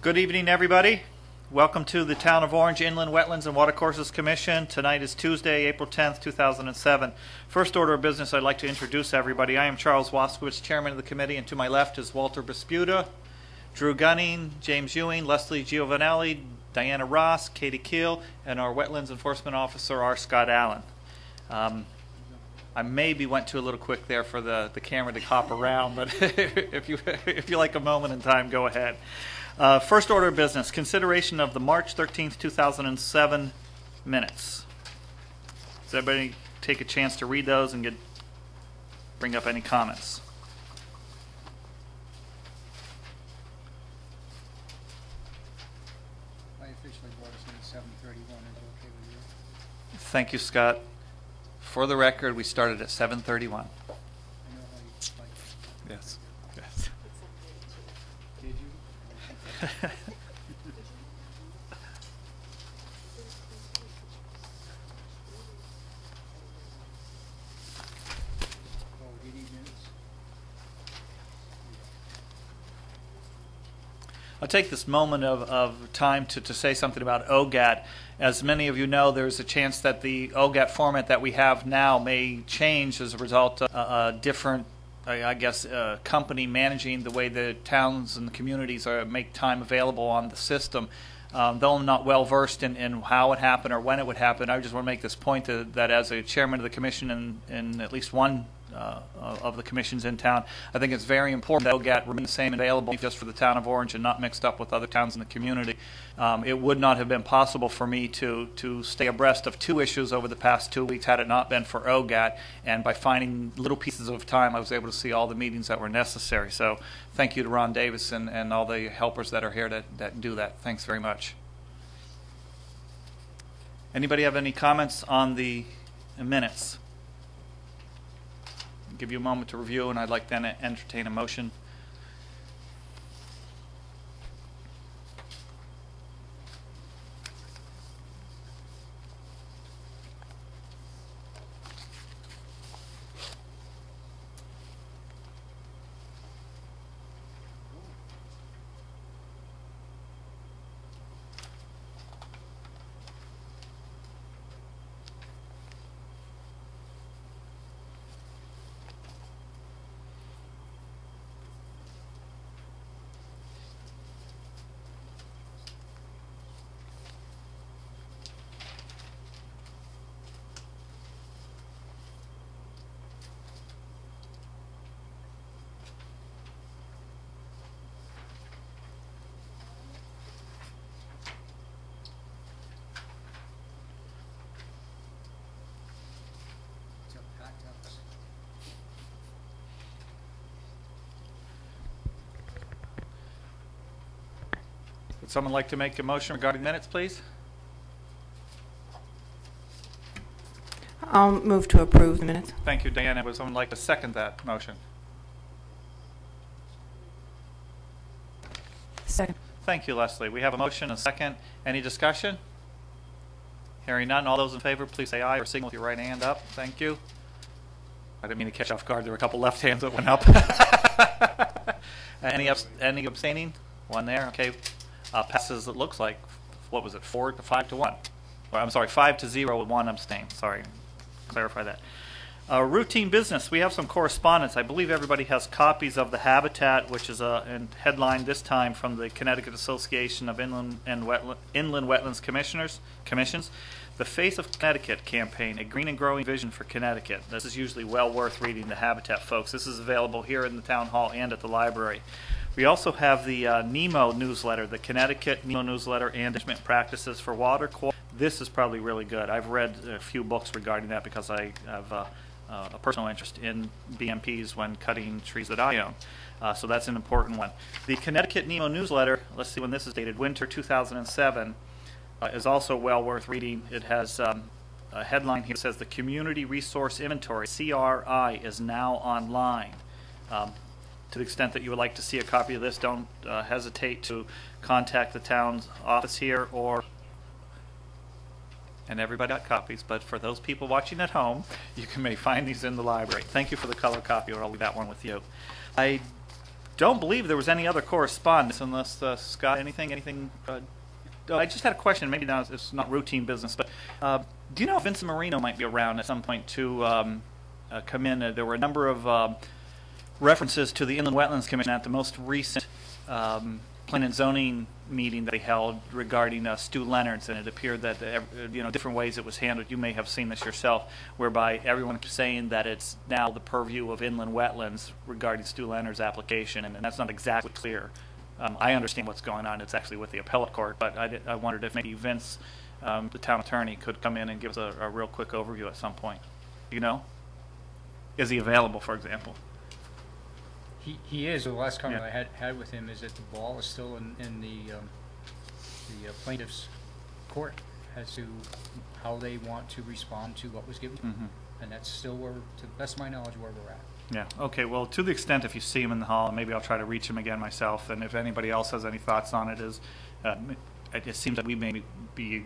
Good evening, everybody. Welcome to the Town of Orange Inland Wetlands and Watercourses Commission. Tonight is Tuesday, April 10th, 2007. First order of business, I'd like to introduce everybody. I am Charles Waskowitz, chairman of the committee, and to my left is Walter Bisputa, Drew Gunning, James Ewing, Leslie Giovanelli, Diana Ross, Katie Keel, and our Wetlands Enforcement Officer, R. Scott Allen. I maybe went too a little quick there for the camera to hop around, but if you like a moment in time, go ahead. First order of business, consideration of the March 13th, 2007 minutes. Does everybody take a chance to read those and bring up any comments? I officially brought us in at 7:31. Is it okay with you? Thank you, Scott. For the record, we started at 7:31. I know how you like it. Yes. Yes. Did you? Oh, did he minutes? I'll take this moment of time to say something about Ogat. As many of you know, there's a chance that the Ogat format that we have now may change as a result of a different, company managing the way the towns and the communities make time available on the system. Though I'm not well versed in how it happened or when it would happen, I just want to make this point that as a chairman of the commission in at least one of the commissions in town, I think it's very important that Ogat remain the same and available just for the town of Orange and not mixed up with other towns in the community. It would not have been possible for me to stay abreast of two issues over the past 2 weeks had it not been for Ogat, and by finding little pieces of time I was able to see all the meetings that were necessary. So thank you to Ron Davis and all the helpers that are here that do that. Thanks very much. Anybody have any comments on the minutes? Give you a moment to review, and I'd like then to entertain a motion. It's a packed house. Would someone like to make a motion regarding minutes, please? I'll move to approve the minutes. Thank you, Diana. Would someone like to second that motion? Second. Thank you, Leslie. We have a motion, a second. Any discussion? Hearing none, all those in favor, please say aye or signal with your right hand up. Thank you. I didn't mean to catch off guard. There were a couple left hands that went up. Any abstaining? One there. Okay. Passes, it looks like, what was it, 4 to 5 to 1? Well, I'm sorry, 5 to 0 with 1 abstain. Sorry. Clarify that. Routine business. We have some correspondence. I believe everybody has copies of the Habitat, which is a headline this time from the Connecticut Association of Inland Wetlands Commissions. The Face of Connecticut campaign, a green and growing vision for Connecticut. This is usually well worth reading, the Habitat, folks. This is available here in the town hall and at the library. We also have the NEMO newsletter, the Connecticut NEMO newsletter and management practices for water quality. This is probably really good. I've read a few books regarding that because I have a personal interest in BMPs when cutting trees that I own. So that's an important one. The Connecticut NEMO newsletter, let's see when this is dated, winter 2007, is also well worth reading. It has a headline here that says the Community Resource Inventory, CRI, is now online. To the extent that you would like to see a copy of this, don't hesitate to contact the town's office here, and everybody got copies, but for those people watching at home, you may find these in the library. Thank you for the color copy, or I'll leave that one with you. I don't believe there was any other correspondence unless, Scott, anything? I just had a question. Maybe now it's not routine business, but do you know if Vincent Marino might be around at some point to come in? There were a number of references to the Inland Wetlands Commission at the most recent Plan and Zoning meeting that they held regarding Stu Leonard's, and it appeared that different ways it was handled. You may have seen this yourself, whereby everyone keeps saying that it's now the purview of Inland Wetlands regarding Stu Leonard's application, and that's not exactly clear. I understand what's going on. It's actually with the appellate court, but I wondered if maybe Vince, the town attorney, could come in and give us a real quick overview at some point. Do you know? Is he available, for example? He is. The last comment I had with him is that the ball is still in the plaintiff's court as to how they want to respond to what was given to them. And that's still where, to the best of my knowledge, where we're at. Yeah, okay, well, to the extent if you see him in the hall, maybe I'll try to reach him again myself, and if anybody else has any thoughts on it, it seems that we may be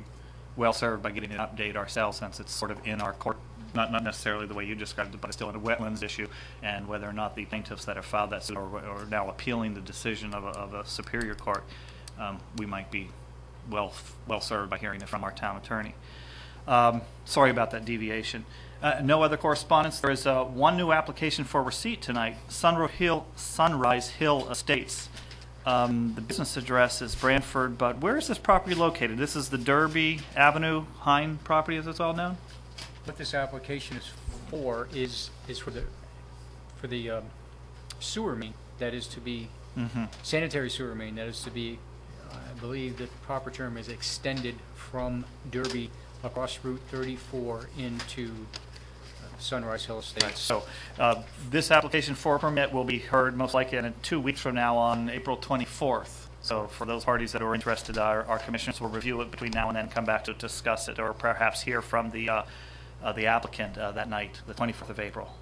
well served by getting an update ourselves, since it's sort of in our court, not necessarily the way you described it, but it's still a wetlands issue, and whether or not the plaintiffs that have filed that suit or now appealing the decision of a superior court, we might be well served by hearing it from our town attorney. Sorry about that deviation. No other correspondence. There is one new application for receipt tonight, Sunrise Hill Estates. The business address is Brantford, but where is this property located? This is the Derby Avenue Hine property, as it's all known? What this application is for is for the sewer main that is to be, sanitary sewer main that is to be, I believe the proper term is extended from Derby across Route 34 into Sunrise Hill Estates. So this application for a permit will be heard most likely in 2 weeks from now on April 24th. So for those parties that are interested, our commissioners will review it between now and then, come back to discuss it, or perhaps hear from the applicant that night, the 24th of April.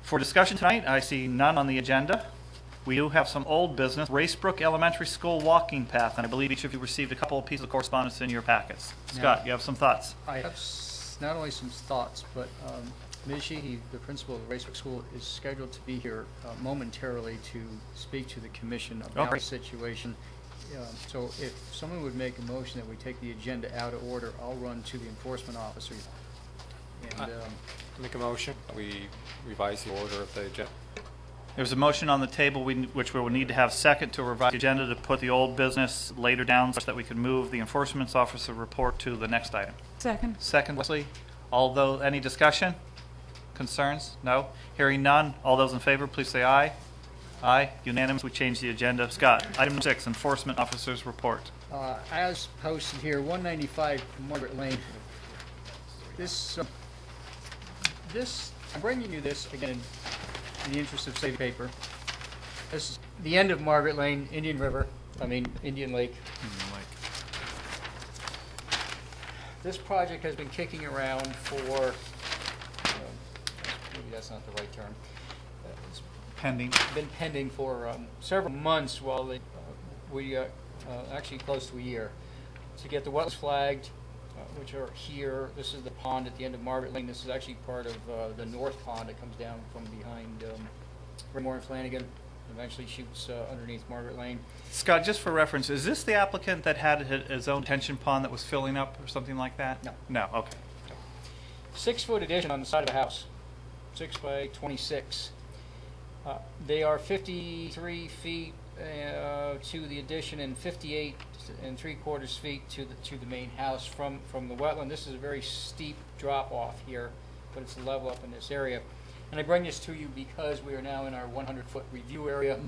For discussion tonight, I see none on the agenda. We do have some old business, Racebrook Elementary School walking path, and I believe each of you received a couple of pieces of correspondence in your packets. Scott, you have some thoughts? I have not only some thoughts, but Ms. Sheehy, the principal of the Racebrook School, is scheduled to be here momentarily to speak to the commission about the situation. So if someone would make a motion that we take the agenda out of order, I'll run to the enforcement officer. And make a motion. We revise the order of the agenda. There's a motion on the table which we will need to have second to revise the agenda to put the old business later down such that we can move the enforcement officer report to the next item. Second. Second, Leslie. Any discussion? Concerns? No? Hearing none. All those in favor, please say aye. Aye. Unanimous. We change the agenda. Scott, item 6, enforcement officer's report. As posted here, 195 Margaret Lane. I'm bringing you this again in the interest of saving paper. This is the end of Margaret Lane, Indian Lake. This project has been kicking around for, maybe that's not the right term. It's been pending for several months, while actually close to a year, to get the wetlands flagged, which are here. This is the pond at the end of Margaret Lane. This is actually part of the north pond that comes down from behind Raymore and Flanagan, and eventually shoots underneath Margaret Lane. Scott, just for reference, is this the applicant that had his own detention pond that was filling up or something like that? No. No, okay. 6-foot addition on the side of the house, 6 by 26. They are 53 feet to the addition and 58 3/4 feet to the main house from the wetland. This is a very steep drop off here, but it's a level up in this area. And I bring this to you because we are now in our 100-foot review area.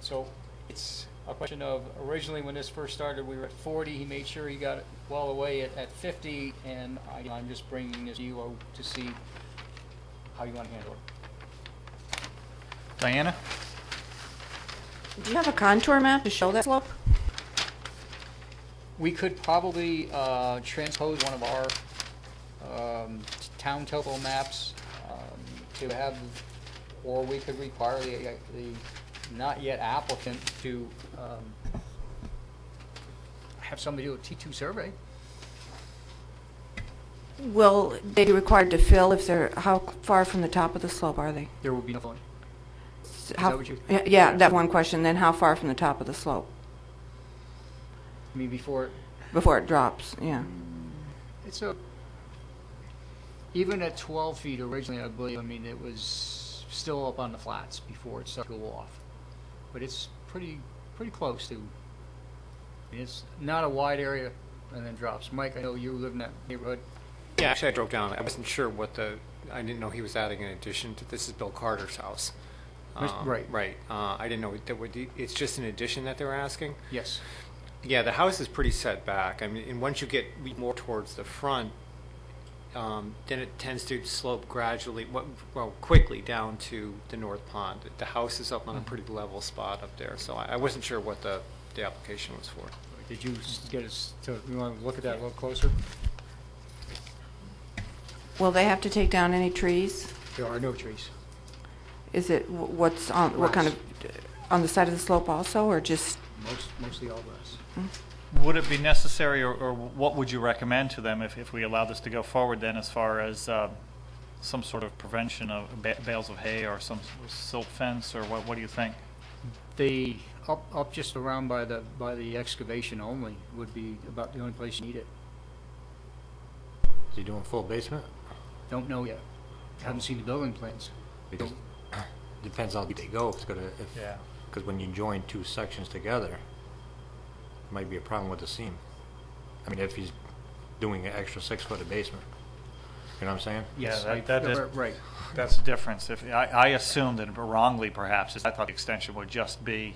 So it's a question of, originally when this first started, we were at 40. He made sure he got it well away at 50, and I'm just bringing this to you to see how you want to handle it. Diana? Do you have a contour map to show that slope? We could probably transpose one of our town topo maps to have, or we could require the not yet applicant to have somebody do a T2 survey. Will they be required to fill if they're, how far from the top of the slope are they? There will be no filling. how, that what you- yeah, that one question. Then how far from the top of the slope I mean, before, before it drops? Yeah. it's a, even at 12 feet originally, I believe, I mean, it was still up on the flats before it started to go off. But it's pretty close to, I mean, it's not a wide area and then drops. Mike, I know you live in that neighborhood. Yeah, actually, I drove down. I wasn't sure I didn't know he was adding an addition to, this is Bill Carter's house. Right. Right. I didn't know it's just an addition that they're asking. Yes. Yeah, the house is pretty set back. I mean, and once you get more towards the front, then it tends to slope gradually, well, quickly down to the north pond. The house is up on a pretty level spot up there, so I wasn't sure what the application was for. Did you get us to, you want to look at that a little closer? Will they have to take down any trees? There are no trees. Is it what's on what kind of on the side of the slope also, or just? Mostly all grass. Would it be necessary, or what would you recommend to them if we allow this to go forward then, as far as some sort of prevention of bales of hay or some silt fence, or what do you think? The up just around by the excavation only would be about the only place you need it. Is he doing full basement? Don't know yet. Haven't seen the building plans. Because depends how deep they go. If it's gonna, Yeah. because when you join two sections together, there might be a problem with the seam. I mean, if he's doing an extra 6 foot of basement, you know what I'm saying? Yes, Yeah, that is, right. that's the difference. If I assumed, and wrongly perhaps, I thought the extension would just be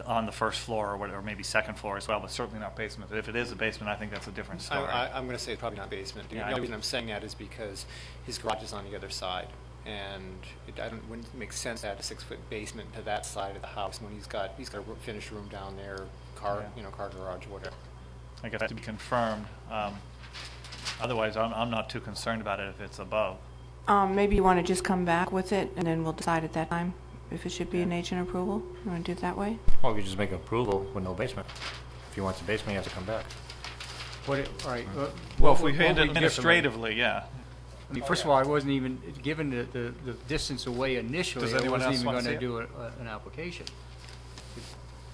on the first floor or whatever, maybe second floor as well, but certainly not basement. If it is a basement, I think that's a different story. I'm going to say it's probably not basement. Yeah, The only reason I'm saying that is because his garage is on the other side, and wouldn't make sense to add a 6 foot basement to that side of the house when he's got a finished room down there, car garage, whatever. I guess to be confirmed. Otherwise, I'm not too concerned about it if it's above. Maybe you want to just come back with it, and then we'll decide at that time if it should be an agent approval. You want to do it that way? Or you just make an approval with no basement. If he wants a basement, he has to come back. All right. Well, if we handle it administratively, yeah. I mean, first of all, I wasn't even given the distance away initially. Does I anyone wasn't else even want going to to see do an application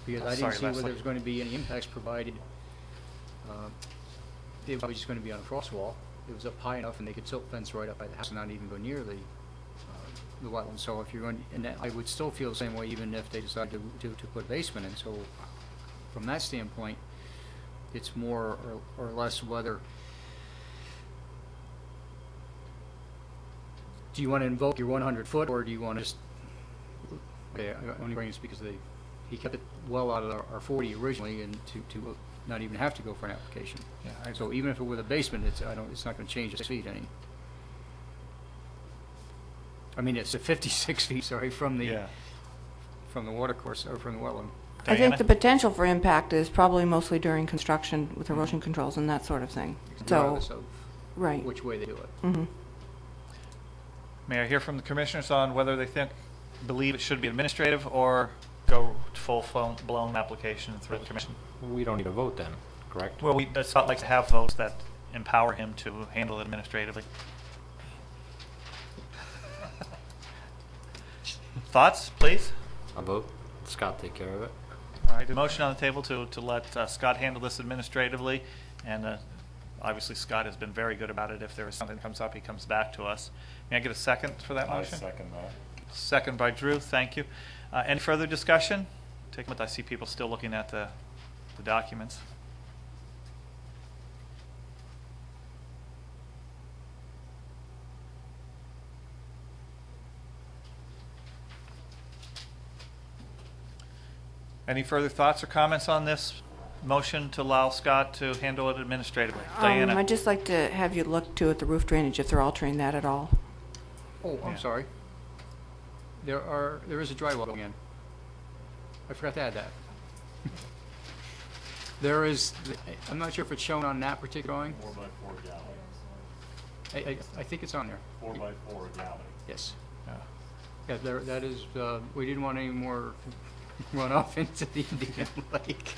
because I Sorry, didn't see whether Leslie. there was going to be any impacts provided. It was probably just going to be on a frost wall. It was up high enough, and they could silt fence right up by the house and not even go near the wetlands. So if you're going, and that, I would still feel the same way even if they decided to put a basement in. So from that standpoint, it's more or less whether. Do you want to invoke your 100 foot, or do you want to just? Okay, I only bring this because he kept it well out of our 40 originally, and to not even have to go for an application. Yeah, So even if it were a basement, it's not going to change the 6 feet any. I mean, it's a 56 feet, sorry, from the watercourse or from the wetland. I think Diana? the potential for impact is probably mostly during construction with erosion controls and that sort of thing. So, Regardless of right. which way they do it. Mm-hmm. May I hear from the commissioners on whether they believe it should be administrative or go full-blown application through the commission? We don't need a vote then, correct? Well, it's not like to have votes that empower him to handle it administratively. Thoughts, please? A vote. Scott take care of it. All right, a motion on the table to let Scott handle this administratively, and obviously Scott has been very good about it. If there is something that comes up, he comes back to us. May I get a second for that motion? Second that. Second by Drew, thank you. Any further discussion? Take a minute, I see people still looking at the documents. Any further thoughts or comments on this motion to allow Scott to handle it administratively? Diana? I'd just like to have you look too at the roof drainage if they're altering that at all. Oh, I'm Yeah. sorry. There is a dry well going in. I forgot to add that. There is, I'm not sure if it's shown on that particular drawing. 4x4 galley. I think it's on there. 4x4 galley. Yes. Yeah. Yeah, that is, we didn't want any more runoff into the Indian Lake.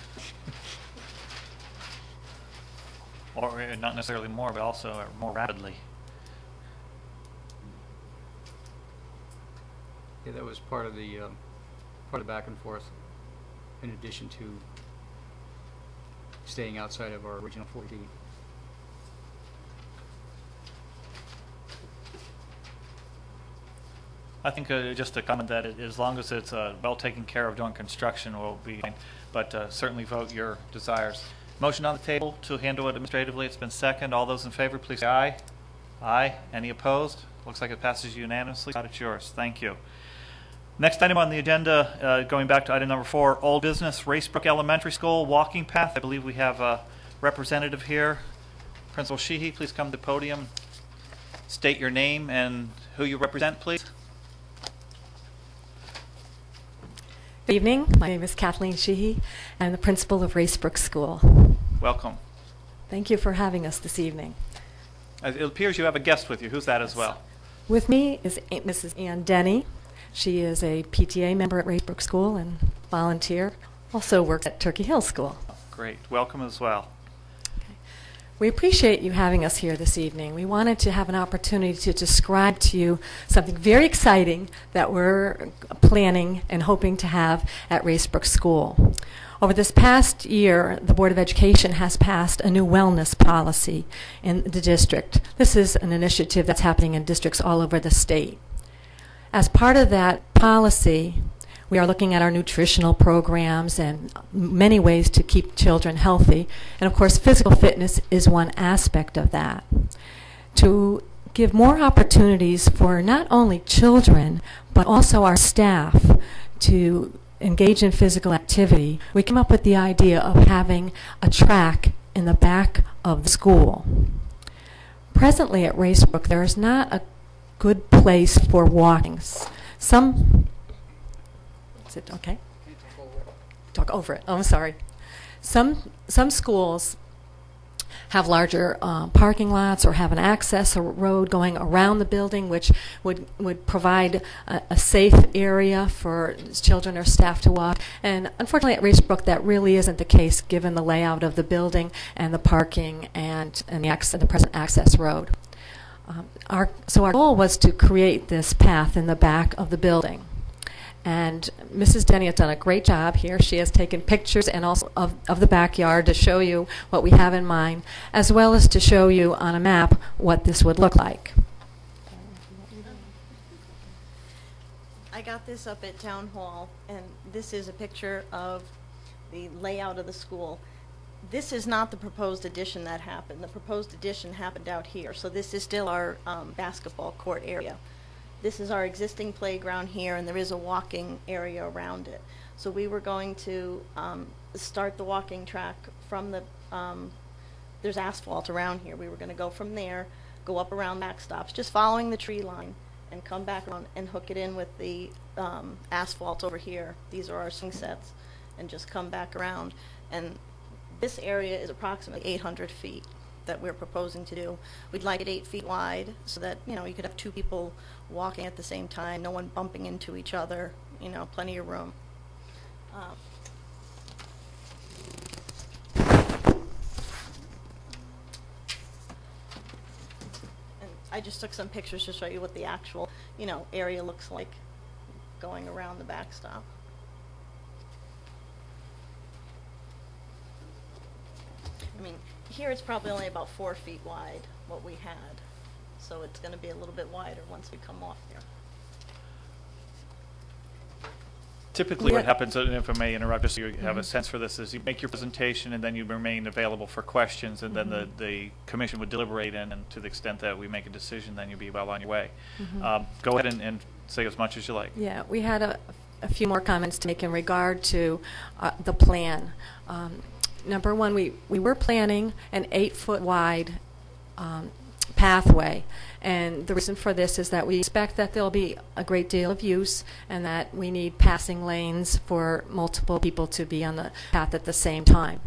Or not necessarily more, but also more rapidly. Yeah, that was part of the back and forth, in addition to staying outside of our original 40 feet. I think just to comment that as long as it's well taken care of during construction, will be fine. But certainly vote your desires. Motion on the table to handle it administratively. It's been seconded. All those in favor, please say aye. Aye. Any opposed? Looks like it passes unanimously. It's yours. Thank you. Next item on the agenda, going back to item number 4, old business, Racebrook Elementary School walking path. I believe we have a representative here. Principal Sheehy, please come to the podium. State your name and who you represent, please. Good evening. My name is Kathleen Sheehy. I'm the principal of Racebrook School. Welcome. Thank you for having us this evening. It appears you have a guest with you. Who's that as well? With me is Mrs. Ann Denny. She is a PTA member at Racebrook School and volunteer. Also works at Turkey Hill School. Great. Welcome as well. We appreciate you having us here this evening. We wanted to have an opportunity to describe to you something very exciting that we're planning and hoping to have at Racebrook School. Over this past year, the Board of Education has passed a new wellness policy in the district. This is an initiative that's happening in districts all over the state. As part of that policy, we are looking at our nutritional programs and many ways to keep children healthy. And of course, physical fitness is one aspect of that. To give more opportunities for not only children, but also our staff to engage in physical activity, we came up with the idea of having a track in the back of the school. Presently at Racebrook, there is not a good place for walking. Is it okay? Talk over it. Oh, I'm sorry. Some schools have larger parking lots or have an access road going around the building, which would provide a safe area for children or staff to walk. And unfortunately, at Racebrook, that really isn't the case, given the layout of the building and the parking and the present access road. So our goal was to create this path in the back of the building. And Mrs. Denny has done a great job here. She has taken pictures and also of the backyard to show you what we have in mind, as well as to show you on a map what this would look like. I got this up at Town Hall, and this is a picture of the layout of the school. This is not the proposed addition that happened. The proposed addition happened out here, so this is still our basketball court area. This is our existing playground here, and there is a walking area around it. So we were going to start the walking track from the, there's asphalt around here. We were going to go from there, go up around backstops, just following the tree line, and come back around and hook it in with the asphalt over here. These are our swing sets, and just come back around. And this area is approximately 800 feet that we're proposing to do. We'd like it 8 feet wide so that, you know, you could have 2 people walking at the same time, no one bumping into each other, you know, plenty of room. And I just took some pictures to show you what the actual, you know, area looks like going around the backstop. I mean, here it's probably only about 4 feet wide, what we had. So it's going to be a little bit wider once we come off here. Typically what happens, and if I may interrupt, just so you have a sense for this, is you make your presentation and then you remain available for questions, and then the commission would deliberate, and to the extent that we make a decision, then you'll be well on your way. Go ahead and say as much as you like. Yeah, we had a few more comments to make in regard to the plan. Number one, we were planning an 8-foot wide pathway, and the reason for this is that we expect that there'll be a great deal of use and that we need passing lanes for multiple people to be on the path at the same time.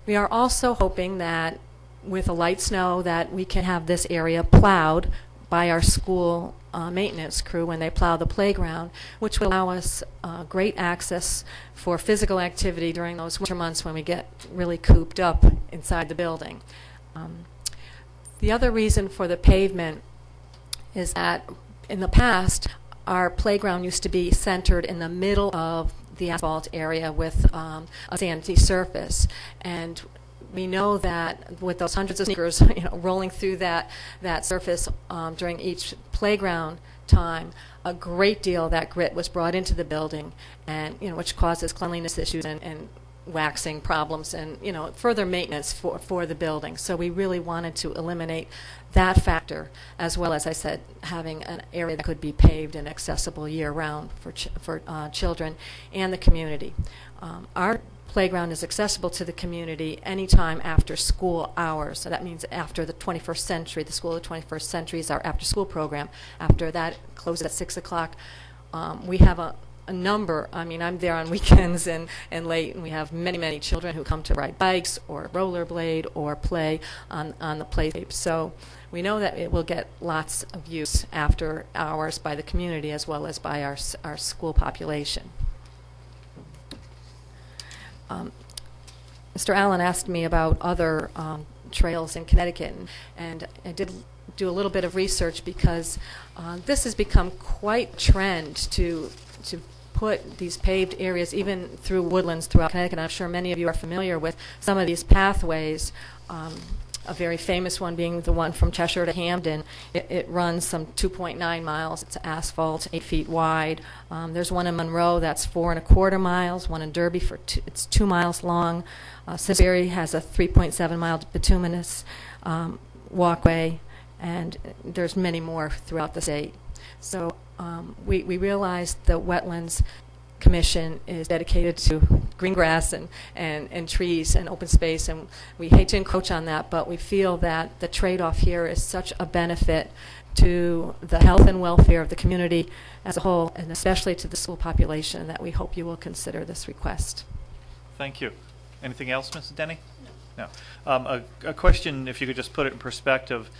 We are also hoping that with a light snow that we can have this area plowed by our school maintenance crew when they plow the playground, which will allow us great access for physical activity during those winter months when we get really cooped up inside the building. The other reason for the pavement is that in the past, our playground used to be centered in the middle of the asphalt area with a sandy surface, and we know that with those hundreds of sneakers, rolling through that surface during each playground time, a great deal of that grit was brought into the building, and which causes cleanliness issues and waxing problems and further maintenance for the building. So we really wanted to eliminate that factor, as well as I said, having an area that could be paved and accessible year-round for children and the community. Our playground is accessible to the community anytime after school hours. So that means after the 21st century. The School of the 21st Century is our after-school program. After that, it closes at 6 o'clock. We have a number. I mean, I'm there on weekends and late, and we have many, many children who come to ride bikes or rollerblade or play on the playscape. So we know that it will get lots of use after hours by the community as well as by our school population. Mr. Allen asked me about other trails in Connecticut, and I did do a little bit of research because this has become quite a trend to put these paved areas even through woodlands throughout Connecticut. I'm sure many of you are familiar with some of these pathways. A very famous one being the one from Cheshire to Hamden. It runs some 2.9 miles. It's asphalt, 8 feet wide. There's one in Monroe that's 4.25 miles. One in Derby it's 2 miles long. Simsbury has a 3.7 mile bituminous walkway, and there's many more throughout the state. So we realized the Wetlands Commission is dedicated to green grass and trees and open space, and we hate to encroach on that, but we feel that the trade-off here is such a benefit to the health and welfare of the community as a whole, and especially to the school population, that we hope you will consider this request. Thank you. Anything else, Mrs. Denny? No. A question, if you could just put it in perspective.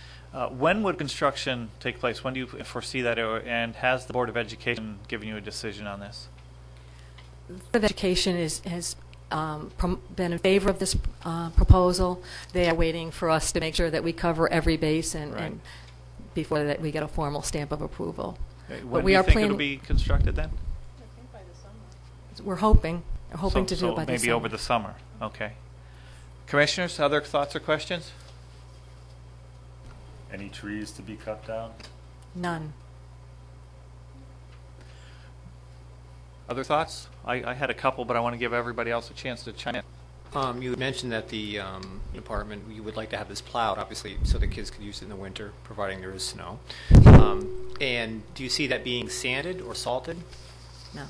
When would construction take place? When do you foresee that, and has the Board of Education given you a decision on this? The Board of Education has been in favor of this proposal. They are waiting for us to make sure that we cover every base and before that we get a formal stamp of approval. Okay. But When we do you are think planning, it'll be constructed then? I think by the summer. we're hoping to do it by the maybe summer. over the summer. Okay. Commissioners, other thoughts or questions? Any trees to be cut down? None. Other thoughts? I had a couple, but I want to give everybody else a chance to chime in. You had mentioned that the department, you would like to have this plowed, obviously, so the kids could use it in the winter, providing there is snow. And do you see that being sanded or salted? No.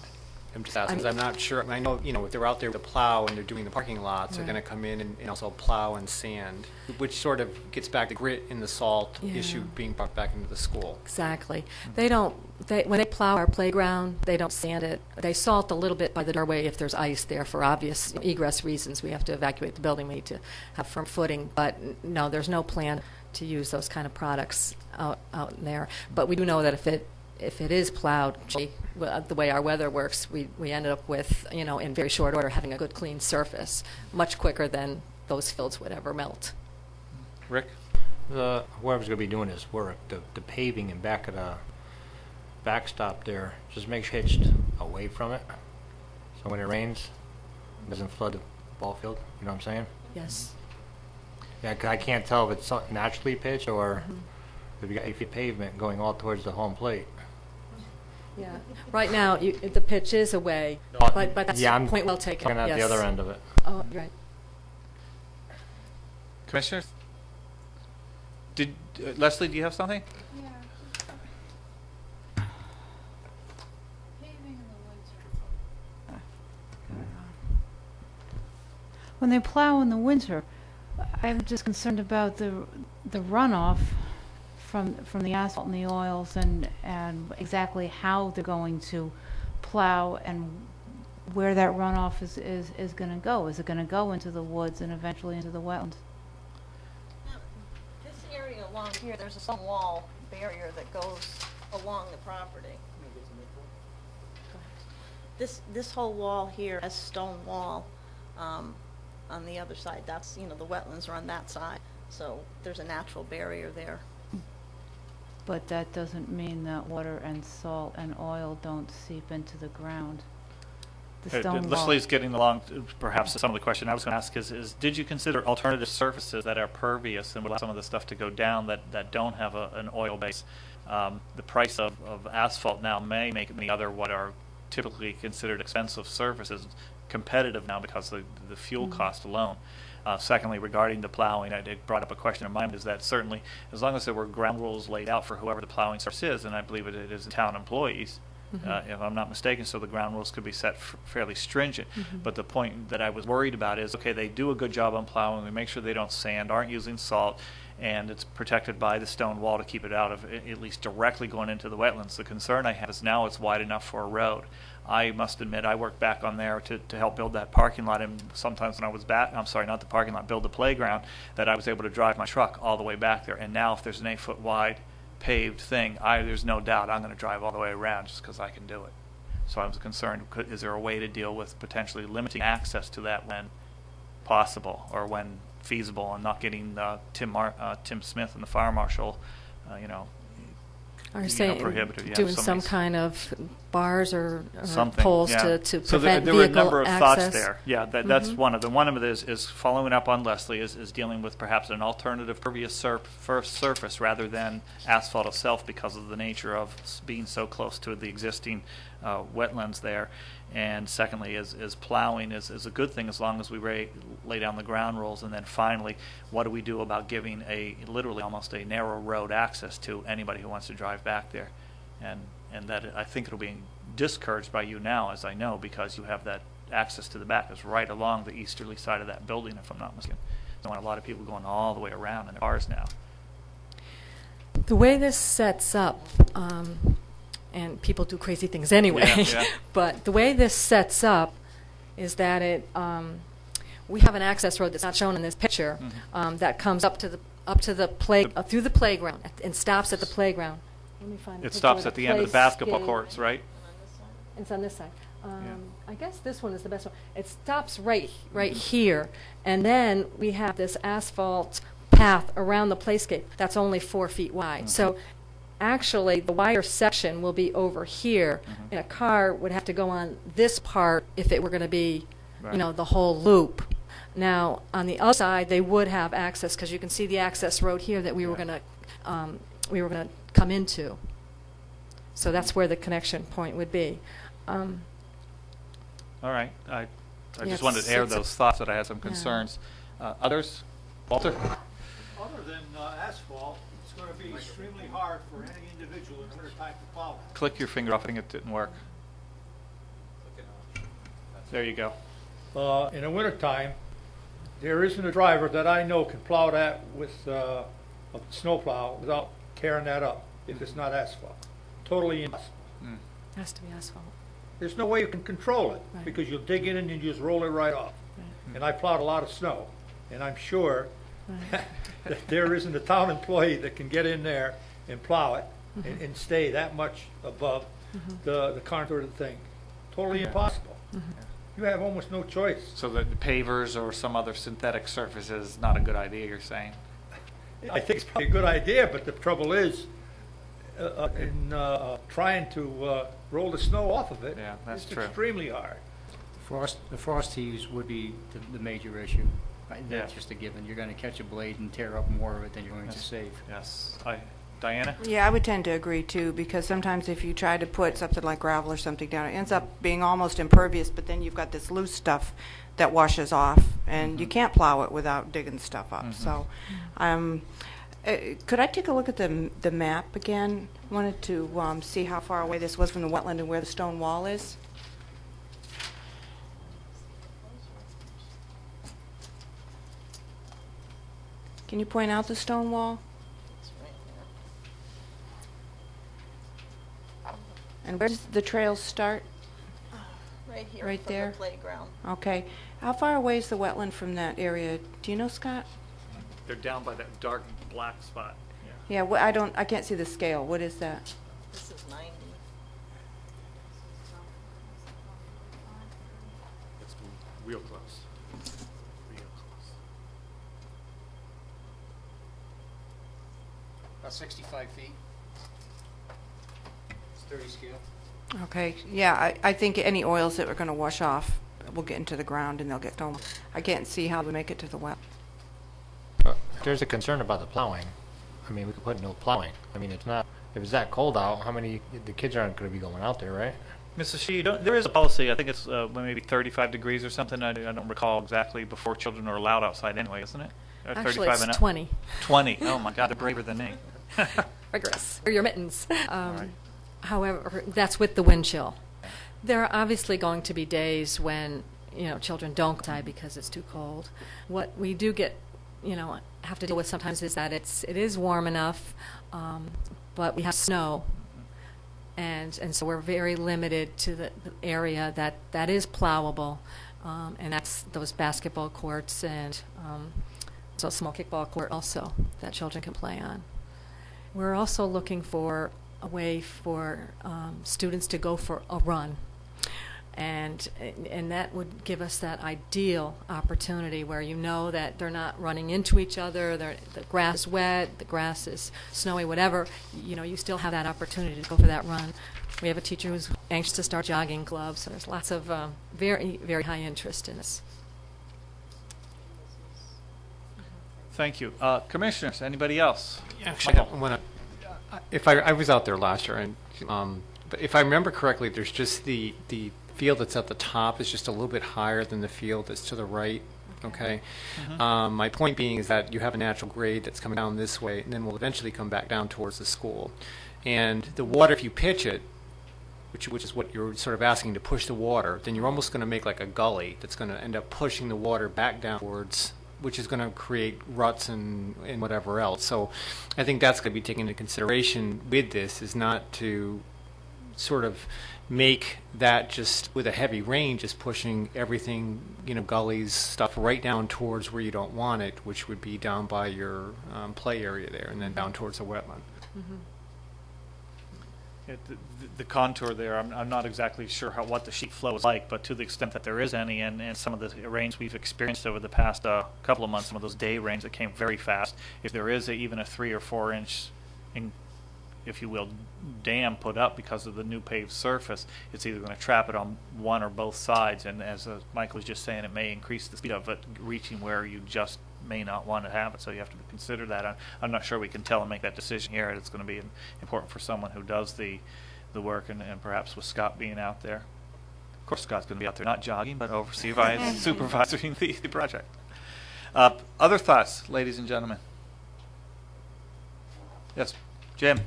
I'm just asking, 'cause I'm not sure. I know, if they're out there with a plow and they're doing the parking lots, they're Right. going to come in and also plow and sand, which sort of gets back to grit in the salt issue being brought back into the school. Exactly. When they plow our playground, they don't sand it. They salt a little bit by the doorway if there's ice there for obvious egress reasons. We have to evacuate the building. We need to have firm footing. But no, there's no plan to use those kind of products out in there. But we do know that if it is plowed, the way our weather works, we ended up with, in very short order, having a good clean surface, much quicker than those fields would ever melt. Rick? Whoever's going to be doing this work, the paving in back of the backstop there, just make sure it's hitched away from it. So when it rains, it doesn't flood the ball field. You know what I'm saying? Yes. Yeah, 'cause I can't tell if it's naturally pitched or if you got 8 feet pavement going all towards the home plate. Yeah. Right now, the pitch is away, but that's I'm point well taken. looking at Yes. the other end of it. Oh, right. Commissioners? Leslie, do you have something? Yeah. Paving in the winter. When they plow in the winter, I'm just concerned about the runoff from the asphalt and the oils, and exactly how they're going to plow and where that runoff is going to go. Is it going to go into the woods and eventually into the wetlands? Now, this area along here, there's a stone wall barrier that goes along the property. This whole wall here has stone wall on the other side. That's, the wetlands are on that side. So there's a natural barrier there. but that doesn't mean that water and salt and oil don't seep into the ground. The stone wall. Leslie's getting along, perhaps some of the question I was going to ask is did you consider alternative surfaces that are pervious and would allow some of the stuff to go down that don't have an oil base? The price of asphalt now may make many other what are typically considered expensive surfaces competitive now because of the fuel cost alone. Secondly, regarding the plowing, I did brought up a question in my mind, is that certainly as long as there were ground rules laid out for whoever the plowing service is, and I believe it is town employees, if I'm not mistaken, so the ground rules could be set fairly stringent. But the point that I was worried about is, okay, they do a good job on plowing, we make sure they don't sand, aren't using salt, and it's protected by the stone wall to keep it out of at least directly going into the wetlands. The concern I have is now it's wide enough for a road. I must admit I worked back on there to help build that parking lot, and sometimes when I was back, I'm sorry, not the parking lot, build the playground, that I was able to drive my truck all the way back there. And now if there's an 8-foot wide paved thing, there's no doubt I'm going to drive all the way around just because I can do it. So I was concerned, is there a way to deal with potentially limiting access to that when possible or when feasible, and not getting Tim Smith and the fire marshal, Or say prohibited. Yeah, doing some kind of bars or something, poles yeah. to so prevent there were a vehicle number of access. thoughts there. Yeah, that's one of them. One of it is following up on Leslie is dealing with perhaps an alternative pervious surface rather than asphalt itself because of the nature of being so close to the existing wetlands there. And secondly, is plowing is a good thing as long as we lay down the ground rules. And then finally, what do we do about giving literally almost a narrow road access to anybody who wants to drive back there? And that I think it'll be discouraged by you now, as I know, because you have that access to the back is right along the easterly side of that building, if I'm not mistaken. I want a lot of people going all the way around in their cars now. The way this sets up, and people do crazy things anyway, yeah. but the way this sets up is that we have an access road that's not shown in this picture that comes up to the through the playground and stops at the playground. Let me find it stops at the end of the basketball courts, right? It's on this side. I guess this one is the best one. It stops right here, and then we have this asphalt path around the playscape that's only 4 feet wide. So actually, the wider section will be over here, and a car would have to go on this part if it were going to be, the whole loop. Now, on the other side, they would have access because you can see the access road here that we were going to come into. So that's where the connection point would be. All right. I just wanted to air those thoughts that I had some concerns. Others? Walter? Other than asphalt, it's going to be extremely hard for any individual in the wintertime to plow. Click your finger off. I think it didn't work. There you go. In the wintertime, there isn't a driver that I know can plow that with a snowplow without tearing that up if it's not asphalt. Totally impossible. Has to be asphalt. There's no way you can control it because you'll dig in and you just roll it right off. And I plowed a lot of snow, and I'm sure that there isn't a town employee that can get in there and plow it and stay that much above the contour of the thing. Totally impossible. You have almost no choice. So the pavers or some other synthetic surface is not a good idea, you're saying? I think it's probably a good idea, but the trouble is in trying to roll the snow off of it, that's it's true. extremely hard. The frost heaves would be the major issue. That's Yeah. just a given. You're going to catch a blade and tear up more of it than you're going to save. Yes. Diana? Yeah, I would tend to agree too, because sometimes if you try to put something like gravel or something down, it ends up being almost impervious, but then you've got this loose stuff that washes off, and you can't plow it without digging stuff up. So, could I take a look at the map again? Wanted to see how far away this was from the wetland and where the stone wall is. Can you point out the stone wall? And where does the trail start? Right here, Right from there? the playground. Okay. How far away is the wetland from that area? Do you know, Scott? They're down by that dark black spot. Yeah, I can't see the scale. What is that? This is 90. It's real close. Real close. About 65 feet. 30 scale. Okay, yeah, I think any oils that are going to wash off will get into the ground and they'll get stolen. I can't see how we make it to the well. There's a concern about the plowing. I mean, we could put no plowing. I mean, it's not, if it's that cold out, the kids aren't going to be going out there, right? Mrs. Shee, there is a policy. I think it's maybe 35 degrees or something. I don't recall exactly, before children are allowed outside anyway, isn't it? Actually, 35 it's and up. 20. 20. Oh my God, they're braver than me. Rigorous. Or your mittens. Right. However, that's with the wind chill. There are obviously going to be days when, children don't go outside because it's too cold. What we do get, have to deal with sometimes is that it is warm enough, but we have snow. And so we're very limited to the area that is plowable, and that's those basketball courts and so a small kickball court also that children can play on. We're also looking for a way for students to go for a run, and that would give us that ideal opportunity where that they're not running into each other, the grass is wet, the grass is snowy, whatever, you still have that opportunity to go for that run. We have a teacher who's anxious to start jogging clubs, so there's lots of very, very high interest in this. Thank you. Commissioners, anybody else? Actually, I was out there last year, and but if I remember correctly, there's just the field that's at the top is just a little bit higher than the field that's to the right. Okay. My point being is that you have a natural grade that's coming down this way, and then will eventually come back down towards the school. And the water, if you pitch it, which is what you're sort of asking, to push the water, then you're almost going to make like a gully that's going to end up pushing the water back down towards, which is going to create ruts and whatever else. So I think that's going to be taken into consideration with this, is not to sort of make that just with a heavy rain just pushing everything, gullies, stuff right down towards where you don't want it, which would be down by your play area there and then down towards the wetland. The contour there, I'm not exactly sure what the sheet flow is like, but to the extent that there is any, and some of the rains we've experienced over the past couple of months, some of those day rains that came very fast, if there is even a 3 or 4 inch, if you will, dam put up because of the new paved surface, it's either going to trap it on one or both sides, and as Michael was just saying, it may increase the speed of it reaching where you just may not want to have it, so you have to consider that. I'm not sure we can tell and make that decision here. It's going to be important for someone who does the work, and perhaps with Scott being out there. Of course, Scott's going to be out there not jogging, but supervising the project. Other thoughts, ladies and gentlemen? Yes, Jim.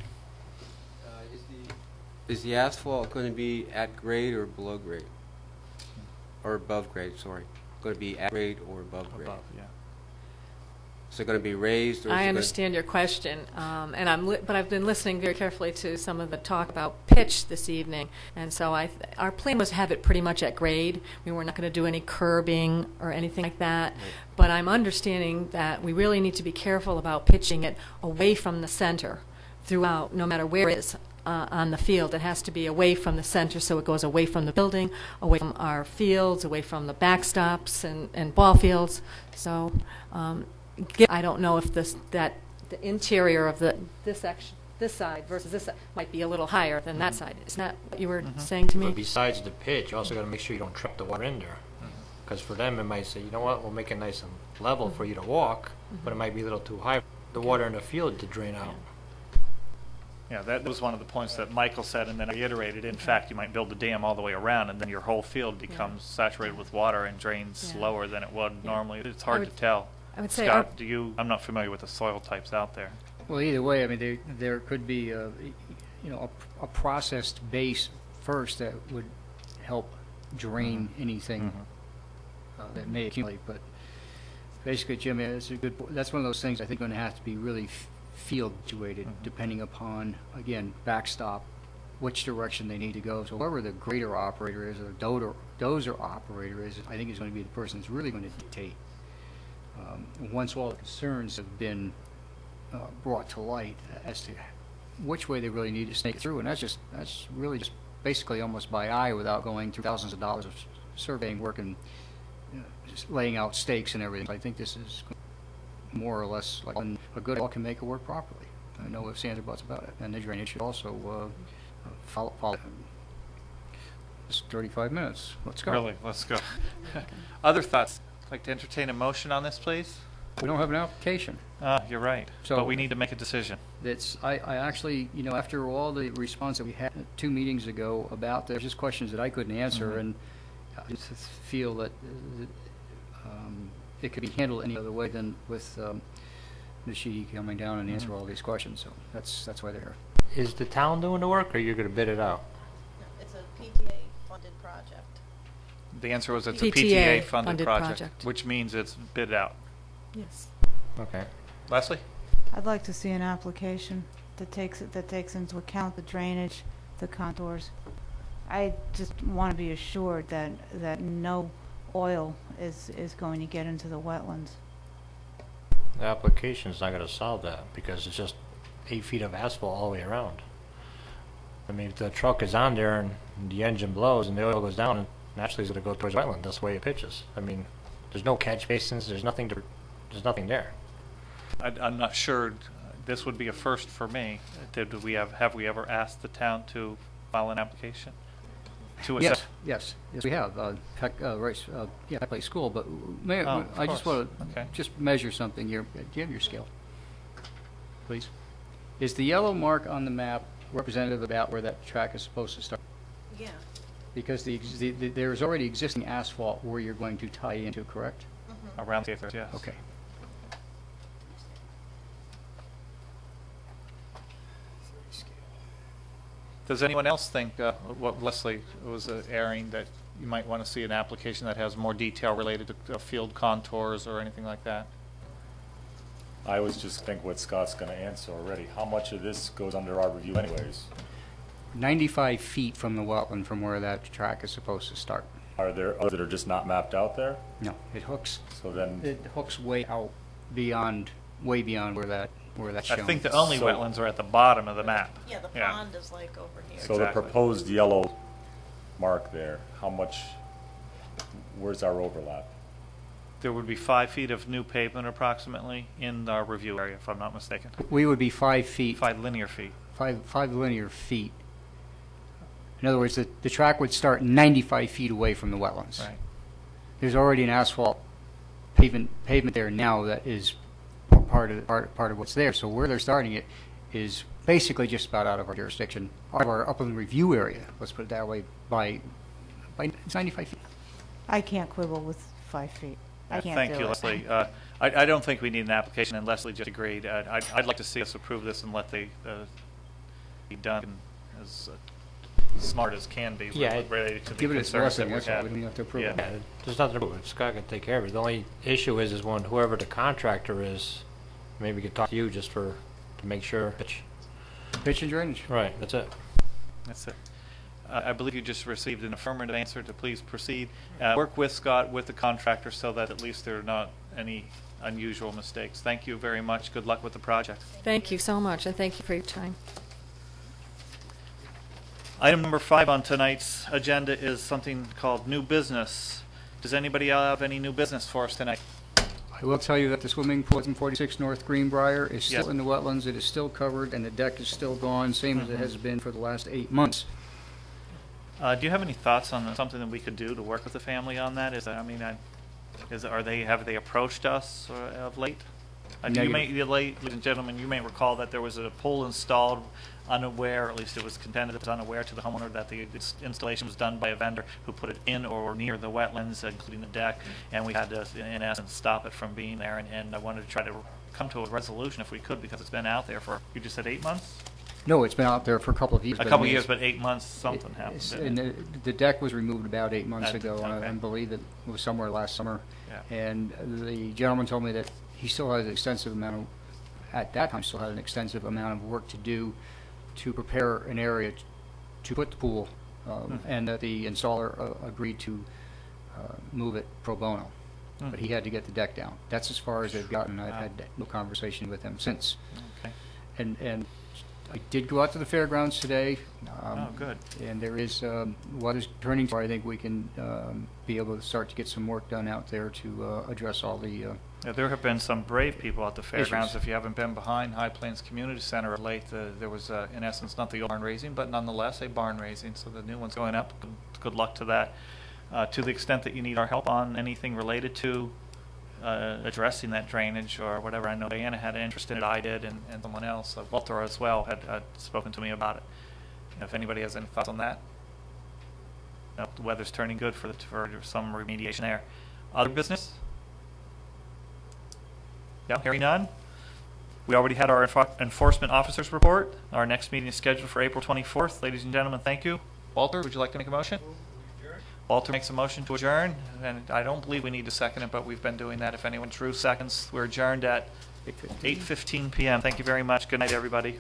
Is the asphalt going to be at grade or below grade? Or above grade, sorry. Going to be at grade or above grade? Above, yeah. Is it going to be raised? Or I understand your question, but I've been listening very carefully to some of the talk about pitch this evening, and so our plan was to have it pretty much at grade. We were not going to do any curbing or anything like that, right. But I'm understanding that we really need to be careful about pitching it away from the center throughout, no matter where it is on the field. It has to be away from the center, so it goes away from the building, away from our fields, away from the backstops and ball fields. So. I don't know if the interior of this side versus this side might be a little higher than that side. Isn't that what you were saying to me? But besides the pitch, you also got to make sure you don't trap the water in there. Because for them, it might say, you know what, we'll make it nice and level for you to walk, but it might be a little too high for the water in the field to drain out. Yeah, that was one of the points that Michael said, and then reiterated. In fact, you might build the dam all the way around, and then your whole field becomes saturated with water and drains slower than it would normally. It's hard to tell. I would say, Scott, I'm not familiar with the soil types out there. Well, either way, I mean, there could be a processed base first that would help drain anything that may accumulate. But basically, Jim, that's one of those things I think going to have to be really field situated, depending upon, again, backstop, which direction they need to go. So whoever the grader operator is or dozer operator is, I think is going to be the person that's really going to dictate. Once all the concerns have been brought to light as to which way they really need to snake through, and that's really just basically almost by eye without going through thousands of dollars of surveying work and just laying out stakes and everything. I think this is more or less like a good all can make it work properly. No ifs, ands, or buts about it. And the drainage should also follow. It's 35 minutes. Let's go. Really, let's go. Other thoughts? Like to entertain a motion on this, please? We don't have an application. You're right. So- But we need to make a decision. I actually, after all the response that we had 2 meetings ago about there's just questions that I couldn't answer, and I just feel that it could be handled any other way than with Ms. Sheedy coming down and answer all these questions. So that's why they're here. Is the town doing the work, or you're going to bid it out? It's a PTA-funded project. The answer was it's a PTA PTA-funded funded project, project. which means it's bid out. Yes. Okay. Leslie? I'd like to see an application that takes into account the drainage, the contours. I just want to be assured that no oil is going to get into the wetlands. The application's not going to solve that because it's just 8 feet of asphalt all the way around. I mean, if the truck is on there and the engine blows and the oil goes down, naturally it's going to go towards wetland. That's the way it pitches. I mean, there's no catch basins. There's nothing there. I'm not sure. This would be a first for me. Have we ever asked the town to file an application? Yes, we have. Peck Place School, but Mayor, Oh, I of just course. want to Okay. just measure something here. Do you have your scale, please? Is the yellow mark on the map representative about where that track is supposed to start? Yeah. Because there's already existing asphalt where you're going to tie into, correct? Around the acres, yes. Okay. Does anyone else think, what Leslie was airing, that you might want to see an application that has more detail related to field contours or anything like that? I was just think what Scott's going to answer already. How much of this goes under our review anyways? 95 feet from the wetland from where that track is supposed to start. Are there others that are just not mapped out there? No, it hooks. So then, It hooks way out beyond where that's I shown. think the only So- wetlands are at the bottom of the map. Yeah, the pond is like over here. so the Exactly. proposed yellow mark there, how much, where's our overlap? There would be 5 feet of new pavement approximately in our review area, if I'm not mistaken. We would be 5 feet. 5 linear feet. Five linear feet. In other words, the track would start 95 feet away from the wetlands. Right. There's already an asphalt pavement there now that is part of what's there. So where they're starting it is basically just about out of our jurisdiction, out of our upland review area. Let's put it that way. By it's 95 feet. I can't quibble with 5 feet. I can't Thank do you, it. Leslie. I don't think we need an application, and Leslie just agreed. I'd like to see us approve this and let the be done as smart as can be Yeah, related to the Give it its concerns that blessing. we That's all. had. We don't have to approve Yeah. it. Yeah, there's nothing to prove. Scott can take care of it. The only issue is when whoever the contractor is, maybe we could talk to you just to make sure. Pitch and drainage. Right, that's it. That's it. I believe you just received an affirmative answer to please proceed. Work with Scott, with the contractor, so that at least there are not any unusual mistakes. Thank you very much. Good luck with the project. Thank you so much, and thank you for your time. Item number 5 on tonight's agenda is something called new business. Does anybody have any new business for us tonight? I will tell you that the swimming pool in 46 North Greenbrier is still Yes. in the wetlands. It is still covered, and the deck is still gone, same as it has been for the last 8 months. Do you have any thoughts on something that we could do to work with the family on that? Have they approached us of late? Ladies and gentlemen, you may recall that there was a pole installed unaware, or at least it was contended it was unaware to the homeowner that the installation was done by a vendor who put it in or near the wetlands, including the deck, and we had to, in essence, stop it from being there. And I wanted to try to come to a resolution if we could, because it's been out there for, you just said 8 months? No, it's been out there for a couple of years. A but I couple mean, years, but 8 months, something happened. And the deck was removed about 8 months ago, and Okay. I believe it was somewhere last summer. Yeah. And the gentleman told me that he still has an extensive amount of, at that time, still had an extensive amount of work to do to prepare an area to put the pool, and that the installer agreed to move it pro bono. But he had to get the deck down. That's as far as they've gotten. I've had no conversation with him since. Okay. And I did go out to the fairgrounds today. Oh, good. And there is, what is turning, so I think we can be able to start to get some work done out there to address all the Yeah, there have been some brave people at the fairgrounds. If you haven't been behind High Plains Community Center of late, there was, in essence, not the old barn raising, but nonetheless a barn raising. So the new one's going up. Good luck to that. To the extent that you need our help on anything related to addressing that drainage or whatever, I know Diana had an interest in it, I did, and someone else, Walter as well, had spoken to me about it. If anybody has any thoughts on that. The weather's turning good for some remediation there. Other business? Yeah, hearing none. We already had our enforcement officers report. Our next meeting is scheduled for April 24th. Ladies and gentlemen, thank you. Walter, would you like to make a motion? Walter makes a motion to adjourn, and I don't believe we need to second it, but we've been doing that. If anyone, Drew seconds, we're adjourned at 8:15 p.m. Thank you very much. Good night, everybody.